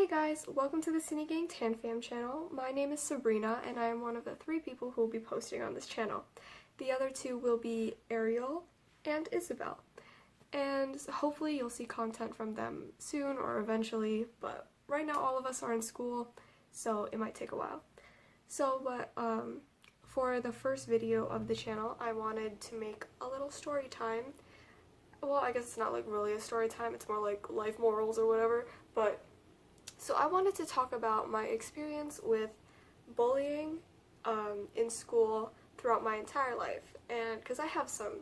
Hey guys, welcome to the Cine Gang Tan Fam channel. My name is Sabrina and I am one of the 3 people who will be posting on this channel. The other 2 will be Arielle and Isabelle. And hopefully you'll see content from them soon or eventually, but right now all of us are in school, so it might take a while. For the first video of the channel, I wanted to make a little story time. Well, I guess it's not like really a story time, it's more like life morals or whatever, but so I wanted to talk about my experience with bullying in school throughout my entire life, and because I have some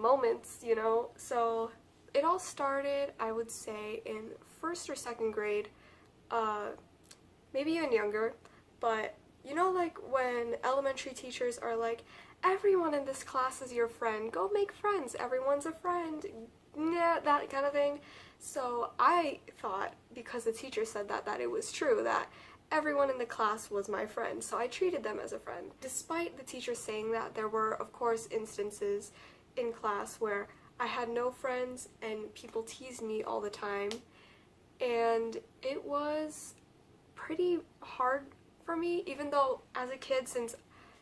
moments, you know. So it all started, I would say, in 1st or 2nd grade, maybe even younger, but you know, like when elementary teachers are like, everyone in this class is your friend, go make friends, everyone's a friend, yeah, that kind of thing. So I thought, because the teacher said that it was true, that everyone in the class was my friend, so I treated them as a friend. Despite the teacher saying that, there were, of course, instances in class where I had no friends and people teased me all the time, and it was pretty hard for me, even though as a kid, since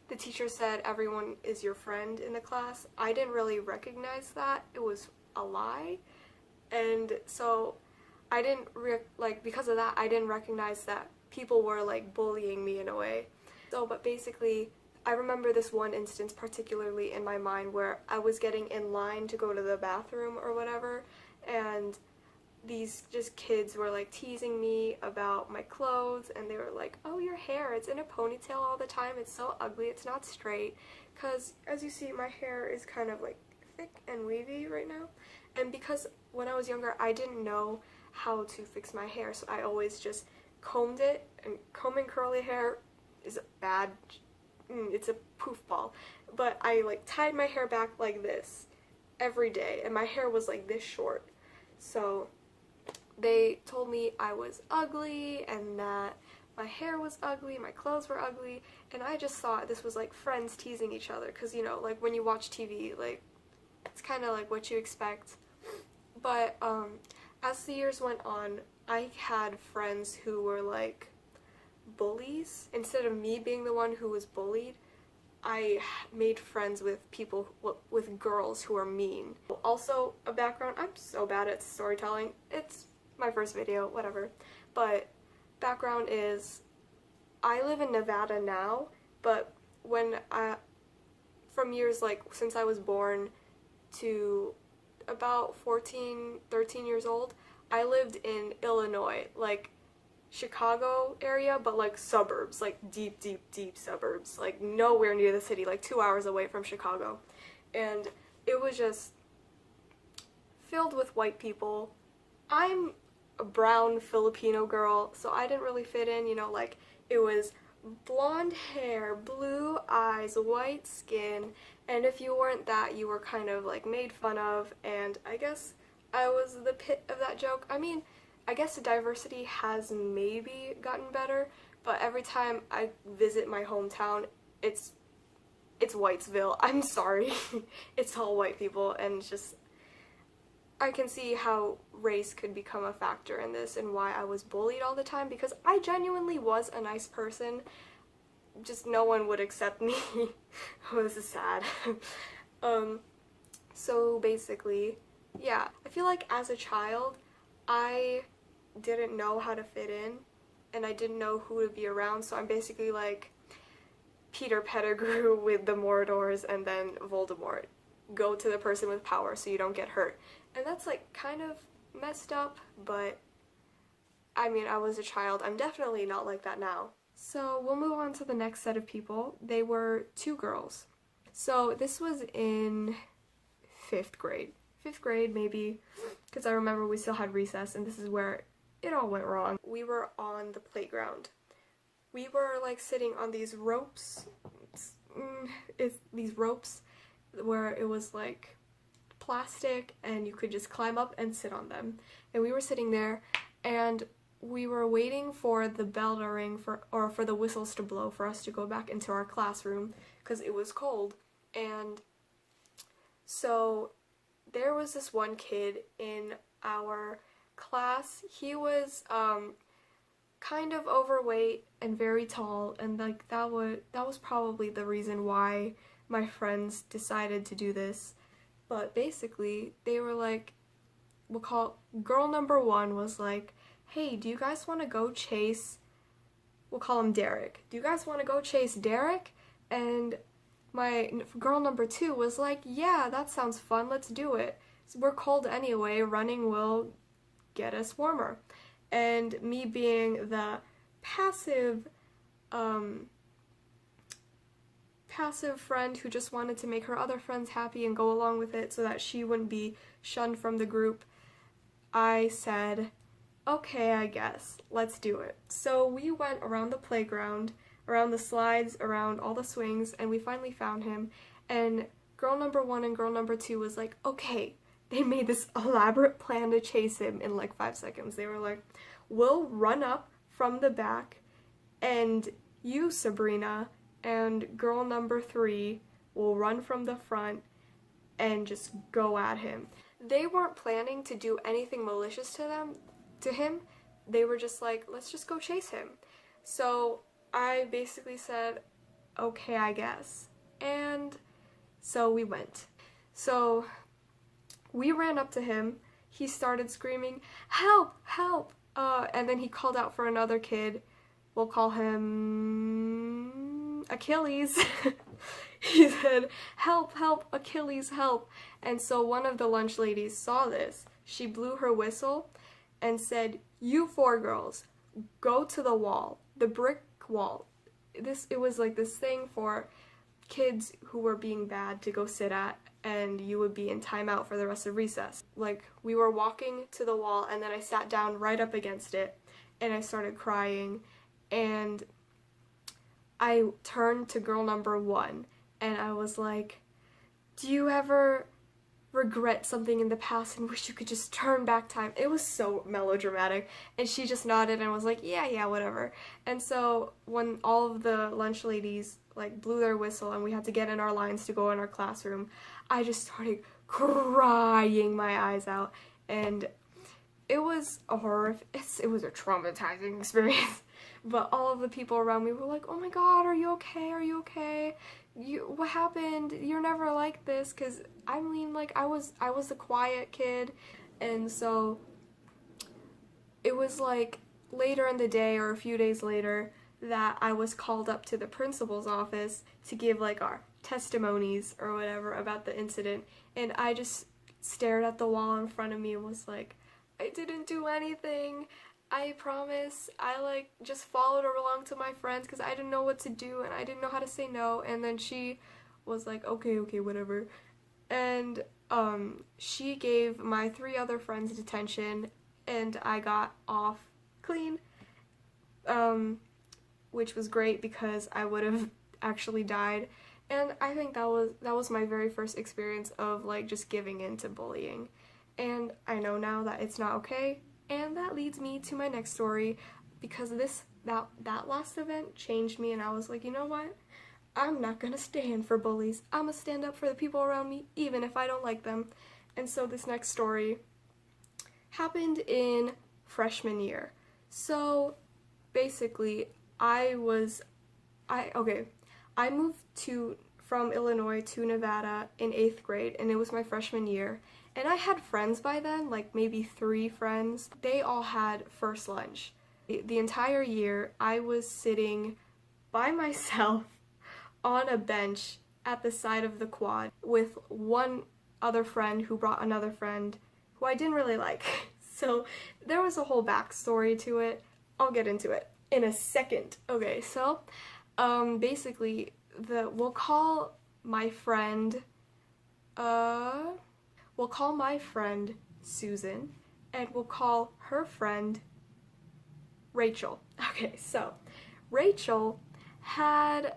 the teacher said everyone is your friend in the class, I didn't really recognize that it was a lie. And so I didn't, because of that, I didn't recognize that people were, like, bullying me in a way. So, but basically, I remember this one instance particularly in my mind where I was getting in line to go to the bathroom or whatever, and these just kids were, like, teasing me about my clothes, and they were like, oh, your hair, it's in a ponytail all the time, it's so ugly, it's not straight, because, as you see, my hair is kind of, like, thick and wavy right now, and because when I was younger, I didn't know how to fix my hair, so I always just combed it, and combing curly hair is bad, it's a poof ball, but I, like, tied my hair back like this every day, and my hair was, like, this short, so they told me I was ugly, and that my hair was ugly, my clothes were ugly, and I just thought this was, like, friends teasing each other, because, you know, like, when you watch TV, like, it's kind of like what you expect. But as the years went on, I had friends who were, like, bullies. Instead of me being the one who was bullied, I made friends with people, with girls who are mean. Also, a background, I'm so bad at storytelling. It's my first video, whatever. But background is, I live in Nevada now, but from years, like, since I was born to about 14, 13 years old, I lived in Illinois, like Chicago area, but like suburbs, like deep suburbs, like nowhere near the city, like 2 hours away from Chicago. And it was just filled with white people. I'm a brown Filipino girl, so I didn't really fit in, you know, like it was blonde hair, blue eyes, white skin, and if you weren't that, you were kind of like made fun of, and I guess I was the pit of that joke. I mean, I guess the diversity has maybe gotten better, but every time I visit my hometown, it's Whitesville. I'm sorry. It's all white people, and it's just, I can see how race could become a factor in this and why I was bullied all the time, because I genuinely was a nice person, just no one would accept me. Oh, this is sad. So basically, yeah, I feel like as a child, I didn't know how to fit in, and I didn't know who to be around, so I'm basically like Peter Pettigrew with the Mordors and then Voldemort. Go to the person with power so you don't get hurt. And that's like kind of messed up, but I mean, I was a child. I'm definitely not like that now. So we'll move on to the next set of people. They were 2 girls. So this was in 5th grade. 5th grade maybe, because I remember we still had recess, and this is where it all went wrong. We were on the playground. We were like sitting on these ropes. These ropes where it was like plastic and you could just climb up and sit on them. And we were sitting there, and we were waiting for the bell to ring or for the whistles to blow for us to go back into our classroom because it was cold. And so there was this one kid in our class, he was kind of overweight and very tall, and like that was probably the reason why my friends decided to do this. But basically, they were like, we'll call girl number one was like, hey, do you guys want to go chase, we'll call him Derek. Do you guys want to go chase Derek? And my girl number two was like, yeah, that sounds fun, let's do it. So we're cold anyway, running will get us warmer. And me being the passive, passive friend who just wanted to make her other friends happy and go along with it so that she wouldn't be shunned from the group, I said, okay, I guess, let's do it. So we went around the playground, around the slides, around all the swings, and we finally found him. And girl number one and girl number two was like, okay, they made this elaborate plan to chase him in like 5 seconds. They were like, we'll run up from the back, and you, Sabrina, and girl number three will run from the front and just go at him. They weren't planning to do anything malicious to him. They were just like, let's just go chase him. So I basically said, okay, I guess. And so we went. So we ran up to him. He started screaming, help, help. And then he called out for another kid. We'll call him Achilles. He said, help, help, Achilles, help. And so one of the lunch ladies saw this. She blew her whistle and said, you four girls, go to the wall, the brick wall. It was like this thing for kids who were being bad to go sit at, and you would be in timeout for the rest of recess. Like, we were walking to the wall, and then I sat down right up against it, and I started crying, and I turned to girl number one, and I was like, do you ever regret something in the past and wish you could just turn back time? It was so melodramatic, and she just nodded and was like, yeah, whatever. And so when all of the lunch ladies like blew their whistle and we had to get in our lines to go in our classroom, I just started crying my eyes out, and it was a it was a traumatizing experience. But all of the people around me were like, oh my god, are you okay? Are you okay? What happened? You're never like this. Because, I mean, like, I was a quiet kid, and so it was like later in the day or a few days later that I was called up to the principal's office to give like our testimonies or whatever about the incident, and I just stared at the wall in front of me and was like, I didn't do anything. I promise. I like just followed along to my friends because I didn't know what to do and I didn't know how to say no. And then she was like, okay, whatever. And she gave my 3 other friends detention, and I got off clean, which was great because I would have actually died. And I think that was my very first experience of like just giving in to bullying. And I know now that it's not okay. And that leads me to my next story, because that last event changed me, and I was like, you know what? I'm not gonna stand for bullies. I'm gonna stand up for the people around me, even if I don't like them. And so this next story happened in freshman year. So basically, I moved from Illinois to Nevada in 8th grade, and it was my freshman year. And I had friends by then, like maybe 3 friends. They all had first lunch. The entire year, I was sitting by myself on a bench at the side of the quad with one other friend who brought another friend who I didn't really like. So there was a whole backstory to it. I'll get into it in a second. Okay, so basically, we'll call my friend Susan, and we'll call her friend Rachel. Okay, so Rachel had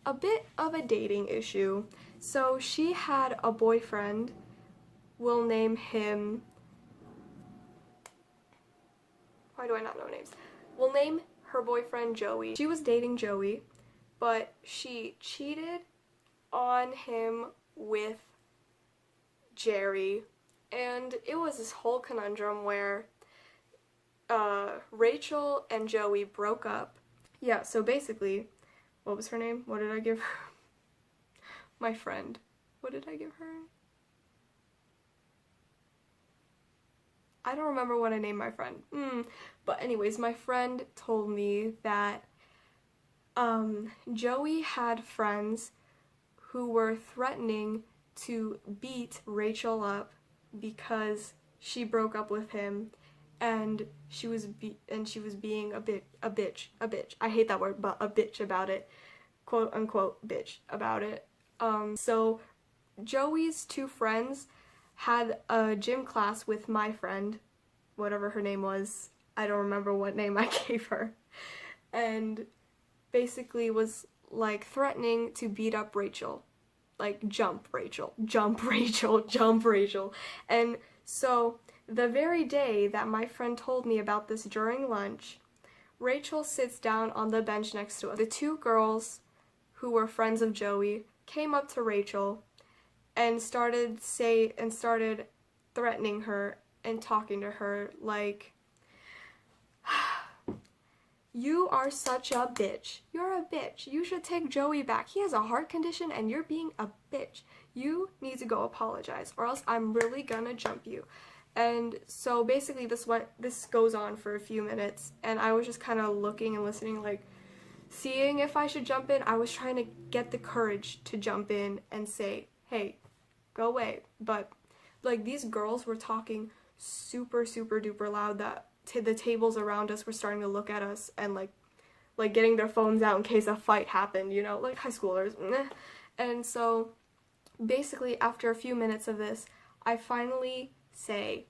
a bit of a dating issue. So she had a boyfriend. We'll name him... Why do I not know names? We'll name her boyfriend Joey. She was dating Joey, but she cheated on him with Jerry, and it was this whole conundrum where Rachel and Joey broke up. Yeah, so basically, what was her name? What did I give her? My friend. What did I give her? I don't remember what I named my friend. But anyways, my friend told me that Joey had friends who were threatening to beat Rachel up because she broke up with him, and she was being a bitch. I hate that word, but a bitch about it, quote unquote bitch about it. So Joey's two friends had a gym class with my friend, whatever her name was. I don't remember what name I gave her, and basically was like threatening to beat up Rachel. Like, jump Rachel, jump Rachel, jump Rachel. And so the very day that my friend told me about this during lunch, Rachel sits down on the bench next to us. The two girls who were friends of Joey came up to Rachel and started threatening her and talking to her like, you are such a bitch. You're a bitch. You should take Joey back. He has a heart condition and you're being a bitch. You need to go apologize or else I'm really gonna jump you. And so basically this goes on for a few minutes, and I was just kind of looking and listening, like seeing if I should jump in. I was trying to get the courage to jump in and say, hey, go away. But like these girls were talking super duper loud that the tables around us were starting to look at us and like getting their phones out in case a fight happened, you know, like high schoolers. And so basically after a few minutes of this, I finally say,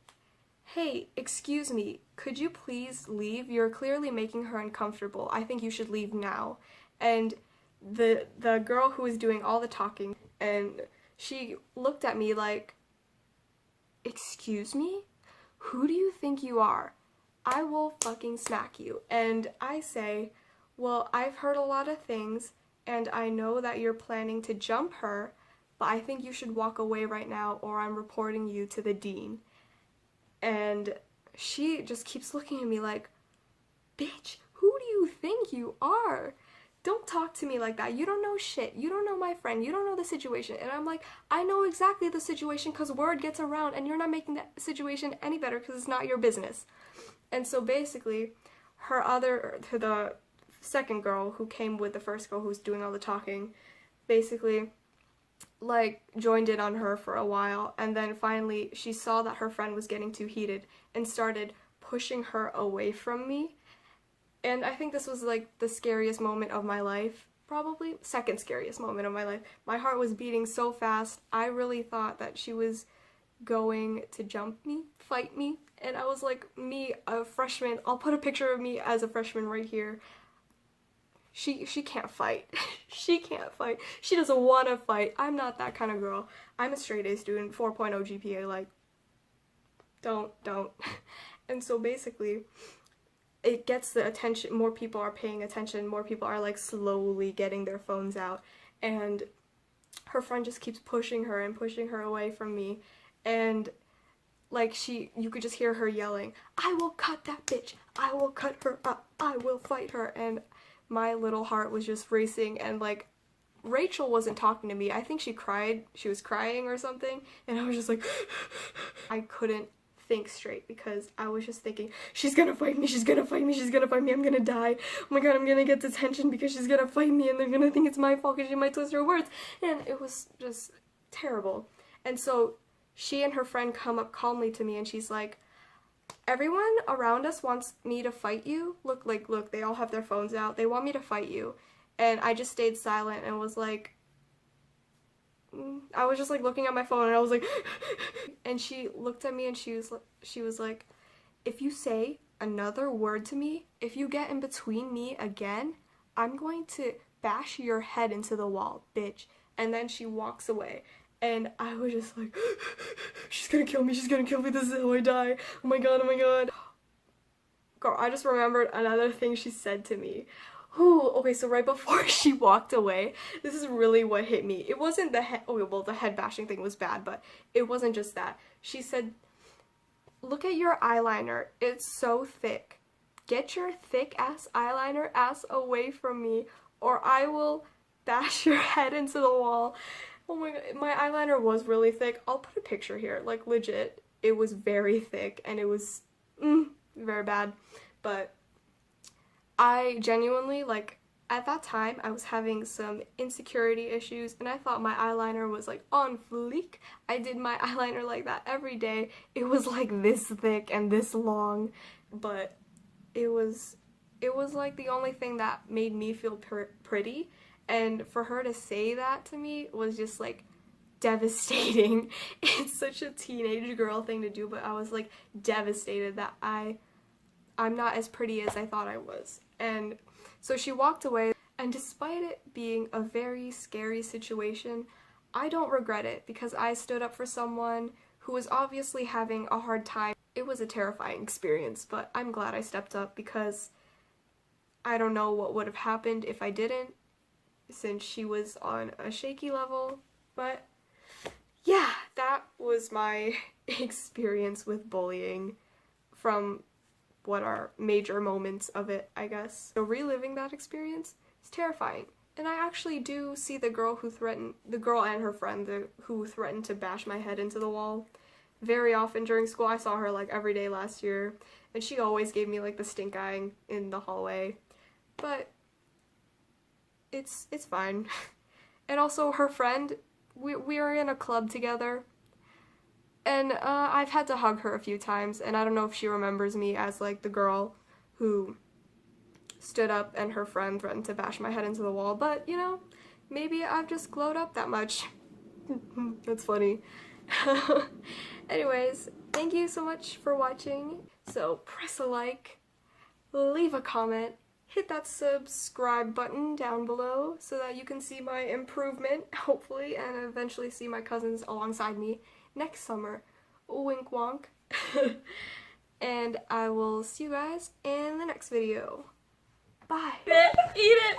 hey, excuse me, could you please leave? You're clearly making her uncomfortable. I think you should leave now. And the girl who was doing all the talking, and she looked at me like, excuse me? Who do you think you are? I will fucking smack you. And I say, well, I've heard a lot of things, and I know that you're planning to jump her, but I think you should walk away right now or I'm reporting you to the dean. And she just keeps looking at me like, bitch, who do you think you are? Don't talk to me like that. You don't know shit. You don't know my friend. You don't know the situation. And I'm like, I know exactly the situation because word gets around and you're not making that situation any better because it's not your business. And so basically, the second girl who came with the first girl who was doing all the talking, basically, like, joined in on her for a while, and then finally she saw that her friend was getting too heated and started pushing her away from me. And I think this was, like, the scariest moment of my life, probably. Second scariest moment of my life. My heart was beating so fast, I really thought that she was going to jump me, fight me. And I was like, me, a freshman, I'll put a picture of me as a freshman right here. She can't fight. She can't fight. She doesn't want to fight. I'm not that kind of girl. I'm a straight A student, 4.0 GPA, like, don't. And so basically, it gets the attention, more people are paying attention, more people are like slowly getting their phones out, and her friend just keeps pushing her and pushing her away from me, and like you could just hear her yelling, I will cut that bitch, I will cut her up, I will fight her. And my little heart was just racing, and like Rachel wasn't talking to me. I think she was crying or something, and I was just like I couldn't think straight because I was just thinking, she's gonna fight me, she's gonna fight me, she's gonna fight me, I'm gonna die, oh my god, I'm gonna get detention because she's gonna fight me and they're gonna think it's my fault because she might twist her words. And it was just terrible. And so she and her friend come up calmly to me and she's like, everyone around us wants me to fight you. Look, they all have their phones out. They want me to fight you. And I just stayed silent and was like, I was just like looking at my phone and I was like, and she looked at me and she was like, if you say another word to me, if you get in between me again, I'm going to bash your head into the wall, bitch. And then she walks away. And I was just like, she's gonna kill me, this is how I die, oh my god. Girl, I just remembered another thing she said to me. Ooh, okay, so right before she walked away, this is really what hit me. It wasn't the head, the head bashing thing was bad, but it wasn't just that. She said, look at your eyeliner, it's so thick. get your thick ass eyeliner ass away from me or I will bash your head into the wall. Oh my god, my eyeliner was really thick. I'll put a picture here, like legit. It was very thick and it was very bad. But I genuinely, like, at that time, I was having some insecurity issues and I thought my eyeliner was like on fleek. I did my eyeliner like that every day. It was like this thick and this long, but it was like the only thing that made me feel pretty. And for her to say that to me was just like devastating. It's such a teenage girl thing to do, but I was like devastated that I'm not as pretty as I thought I was. And so she walked away, and despite it being a very scary situation, I don't regret it because I stood up for someone who was obviously having a hard time. It was a terrifying experience, but I'm glad I stepped up because I don't know what would have happened if I didn't, since she was on a shaky level. But yeah, that was my experience with bullying from what are major moments of it, I guess. So reliving that experience is terrifying. And I actually do see the girl and her friend who threatened to bash my head into the wall very often during school. I saw her like every day last year, and she always gave me like the stink eye in the hallway. But it's fine. And also her friend, we are in a club together, and I've had to hug her a few times, and I don't know if she remembers me as like the girl who stood up and her friend threatened to bash my head into the wall, but you know, maybe I've just glowed up that much. That's funny. Anyways, thank you so much for watching. So press a like, leave a comment, hit that subscribe button down below so that you can see my improvement, hopefully, and eventually see my cousins alongside me next summer. Wink wonk. And I will see you guys in the next video. Bye. Eat it!